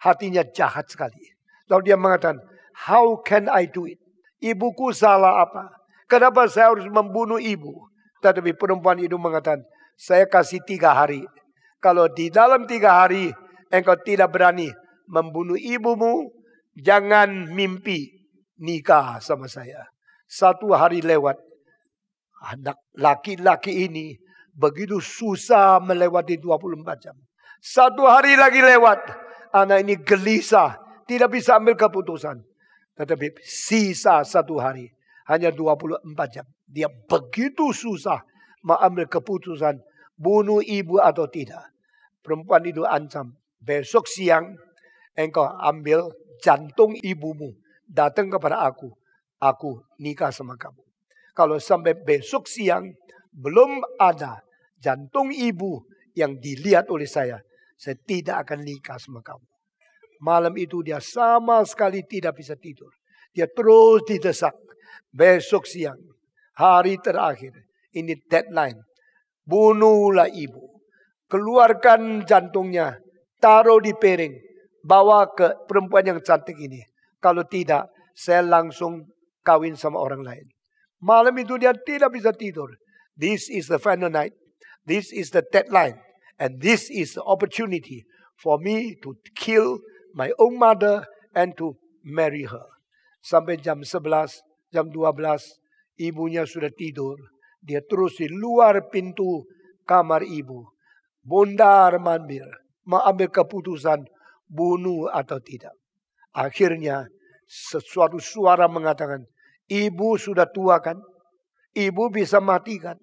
[SPEAKER 1] hatinya jahat sekali. Lalu dia mengatakan, how can I do it? Ibuku salah apa? Kenapa saya harus membunuh ibu? Tetapi perempuan itu mengatakan, saya kasih 3 hari. Kalau di dalam 3 hari engkau tidak berani membunuh ibumu, jangan mimpi nikah sama saya. 1 hari lewat. Anak laki-laki ini begitu susah melewati 24 jam. 1 hari lagi lewat. Anak ini gelisah. Tidak bisa ambil keputusan. Tetapi sisa 1 hari. Hanya 24 jam. Dia begitu susah mengambil keputusan. Bunuh ibu atau tidak. Perempuan itu ancam. Besok siang engkau ambil jantung ibumu. Datang kepada aku. Aku nikah sama kamu. Kalau sampai besok siang belum ada jantung ibu yang dilihat oleh saya tidak akan nikah sama kamu. Malam itu dia sama sekali tidak bisa tidur. Dia terus didesak. Besok siang, hari terakhir, ini deadline. Bunuhlah ibu. Keluarkan jantungnya, taruh di piring, bawa ke perempuan yang cantik ini. Kalau tidak, saya langsung kawin sama orang lain. Malam itu dia tidak bisa tidur. This is the final night. This is the deadline. And this is the opportunity for me to kill my own mother and to marry her. Sampai jam 11, jam 12, ibunya sudah tidur. Dia terus di luar pintu kamar ibu. Bondar-mandir. Mengambil keputusan bunuh atau tidak. Akhirnya sesuatu suara mengatakan, ibu sudah tua kan? Ibu bisa mati kan?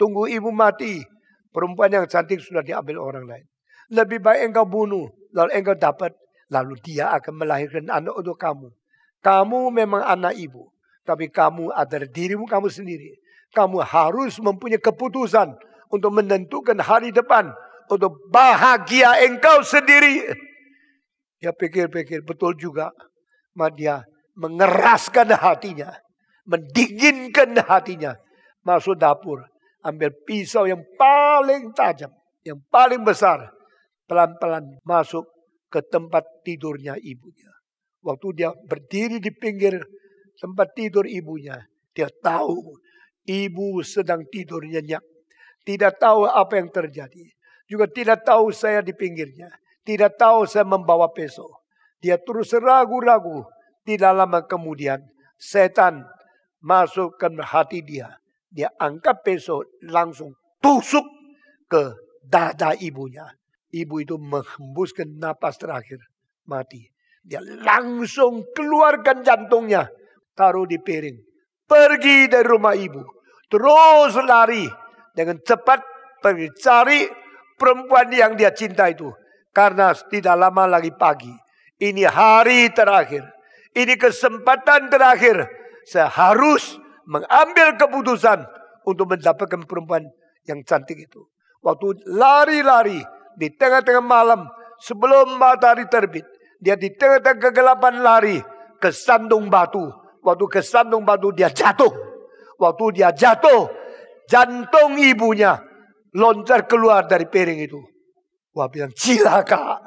[SPEAKER 1] Tunggu ibu mati. Perempuan yang cantik sudah diambil orang lain. Lebih baik engkau bunuh. Lalu engkau dapat. Lalu dia akan melahirkan anak untuk kamu. Kamu memang anak ibu. Tapi kamu adalah dirimu kamu sendiri. Kamu harus mempunyai keputusan. Untuk menentukan hari depan. Untuk bahagia engkau sendiri. Dia pikir-pikir betul juga. Dia mengeraskan hatinya. Mendinginkan hatinya. Masuk dapur. Ambil pisau yang paling tajam. Yang paling besar. Pelan-pelan masuk ke tempat tidurnya ibunya. Waktu dia berdiri di pinggir tempat tidur ibunya. Dia tahu ibu sedang tidur nyenyak. Tidak tahu apa yang terjadi. Juga tidak tahu saya di pinggirnya. Tidak tahu saya membawa pisau. Dia terus ragu-ragu. Tidak lama kemudian setan masuk ke hati dia. Dia angkat pisau langsung tusuk ke dada ibunya. Ibu itu menghembuskan napas terakhir. Mati. Dia langsung keluarkan jantungnya. Taruh di piring. Pergi dari rumah ibu. Terus lari. Dengan cepat pergi cari perempuan yang dia cinta itu. Karena tidak lama lagi pagi. Ini hari terakhir. Ini kesempatan terakhir. Saya harus mengambil keputusan untuk mendapatkan perempuan yang cantik itu. Waktu lari-lari di tengah-tengah malam sebelum matahari terbit. Dia di tengah-tengah kegelapan lari ke sandung batu. Waktu ke sandung batu dia jatuh. Waktu dia jatuh, jantung ibunya loncat keluar dari piring itu. Wah, bilang cilaka.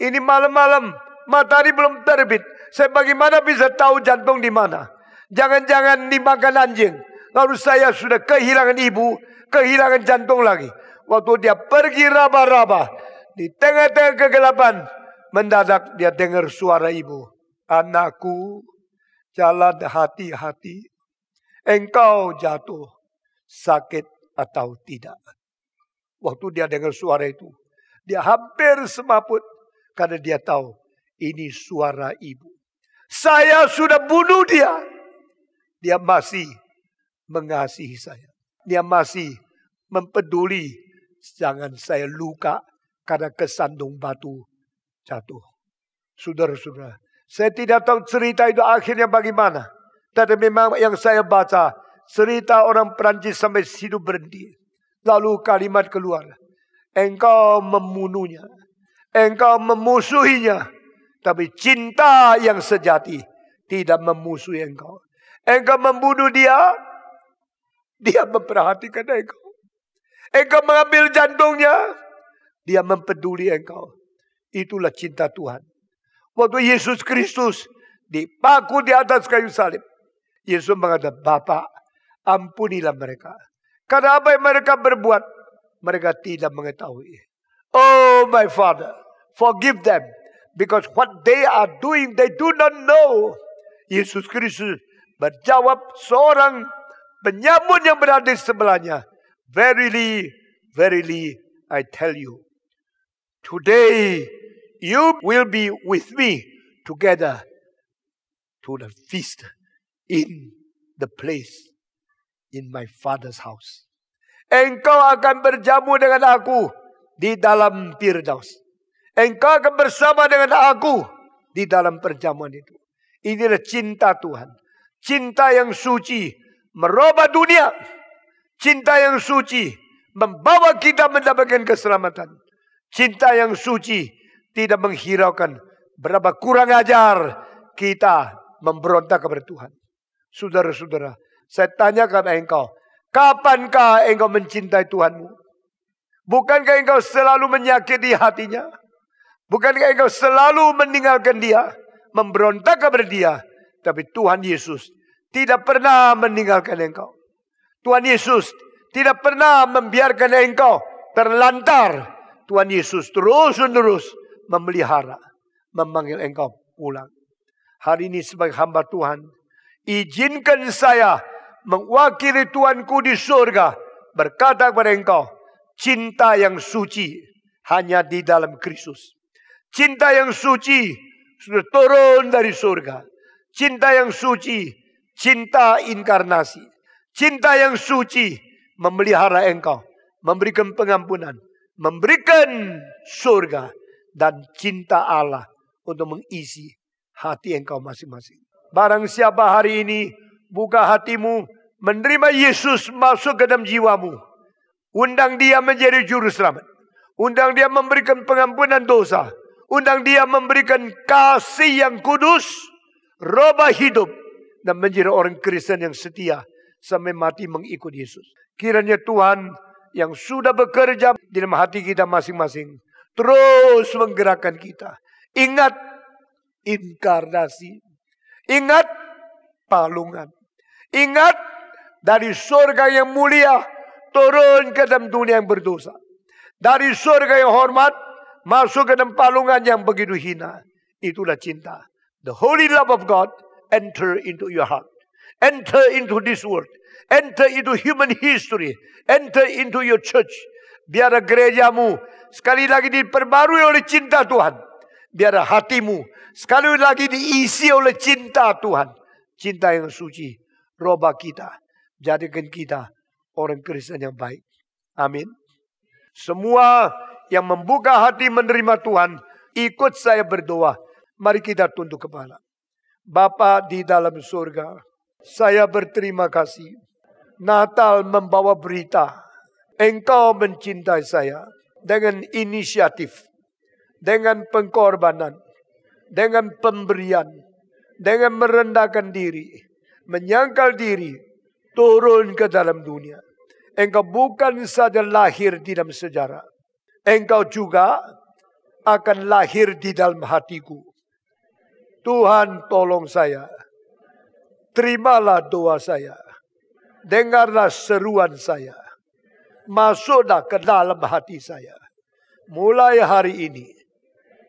[SPEAKER 1] Ini malam-malam matahari belum terbit. Saya bagaimana bisa tahu jantung di mana? Jangan-jangan dimakan anjing. Lalu saya sudah kehilangan ibu, kehilangan jantung lagi. Waktu dia pergi raba-raba di tengah-tengah kegelapan, mendadak dia dengar suara ibu. Anakku, jalan hati-hati. Engkau jatuh, sakit atau tidak. Waktu dia dengar suara itu, dia hampir semaput karena dia tahu ini suara ibu. Saya sudah bunuh dia. Dia masih mengasihi saya. Dia masih mempeduli. Jangan saya luka karena kesandung batu jatuh. Saudara-saudara, saya tidak tahu cerita itu akhirnya bagaimana. Tapi memang yang saya baca, cerita orang Perancis sampai hidup berhenti. Lalu kalimat keluar, engkau membunuhnya, engkau memusuhinya. Tapi cinta yang sejati tidak memusuhi engkau. Engkau membunuh dia, dia memperhatikan engkau. Engkau mengambil jantungnya, dia mempeduli engkau. Itulah cinta Tuhan. Waktu Yesus Kristus dipaku di atas kayu salib, Yesus mengatakan, Bapa, ampunilah mereka. Karena apa yang mereka berbuat, mereka tidak mengetahui. Oh my Father, forgive them. Because what they are doing, they do not know. Yesus Kristus berjawab seorang penyamun yang berada di sebelahnya. Verily, verily, I tell you. Today, you will be with me together to the feast in the place in my Father's house. Engkau akan berjamu dengan aku di dalam Firdaus. Engkau akan bersama dengan aku di dalam perjamuan itu. Inilah cinta Tuhan. Cinta yang suci merubah dunia. Cinta yang suci membawa kita mendapatkan keselamatan. Cinta yang suci tidak menghiraukan berapa kurang ajar kita memberontak kepada Tuhan. Saudara-saudara, saya tanya kepada engkau, kapankah engkau mencintai Tuhanmu? Bukankah engkau selalu menyakiti hatinya? Bukankah engkau selalu meninggalkan dia, memberontak kepada dia? Tapi Tuhan Yesus tidak pernah meninggalkan engkau. Tuhan Yesus tidak pernah membiarkan engkau terlantar. Tuhan Yesus terus-menerus memelihara, memanggil engkau pulang. Hari ini sebagai hamba Tuhan, izinkan saya mewakili Tuhanku di surga berkata kepada engkau, cinta yang suci hanya di dalam Kristus. Cinta yang suci sudah turun dari surga. Cinta yang suci, cinta inkarnasi. Cinta yang suci memelihara engkau, memberikan pengampunan, memberikan surga dan cinta Allah untuk mengisi hati engkau masing-masing. Barang siapa hari ini buka hatimu, menerima Yesus masuk ke dalam jiwamu, undang dia menjadi juru selamat, undang dia memberikan pengampunan dosa, undang dia memberikan kasih yang kudus, rubah hidup, dan menjadi orang Kristen yang setia sampai mati mengikut Yesus. Kiranya Tuhan yang sudah bekerja di dalam hati kita masing-masing terus menggerakkan kita. Ingat inkarnasi, ingat palungan, ingat dari surga yang mulia turun ke dalam dunia yang berdosa. Dari surga yang hormat masuk ke dalam palungan yang begitu hina. Itulah cinta. The holy love of God enter into your heart. Enter into this world. Enter into human history. Enter into your church. Biar gerejamu sekali lagi diperbarui oleh cinta Tuhan. Biar hatimu sekali lagi diisi oleh cinta Tuhan. Cinta yang suci. Robah kita. Jadikan kita orang Kristen yang baik. Amin. Semua yang membuka hati menerima Tuhan, ikut saya berdoa. Mari kita tunduk kepala. Bapa di dalam surga, saya berterima kasih. Natal membawa berita. Engkau mencintai saya dengan inisiatif, dengan pengorbanan, dengan pemberian, dengan merendahkan diri, menyangkal diri, turun ke dalam dunia. Engkau bukan saja lahir di dalam sejarah. Engkau juga akan lahir di dalam hatiku. Tuhan tolong saya. Terimalah doa saya. Dengarlah seruan saya. Masuklah ke dalam hati saya. Mulai hari ini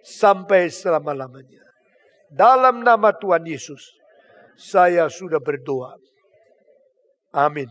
[SPEAKER 1] sampai selama-lamanya. Dalam nama Tuhan Yesus, saya sudah berdoa. Amin.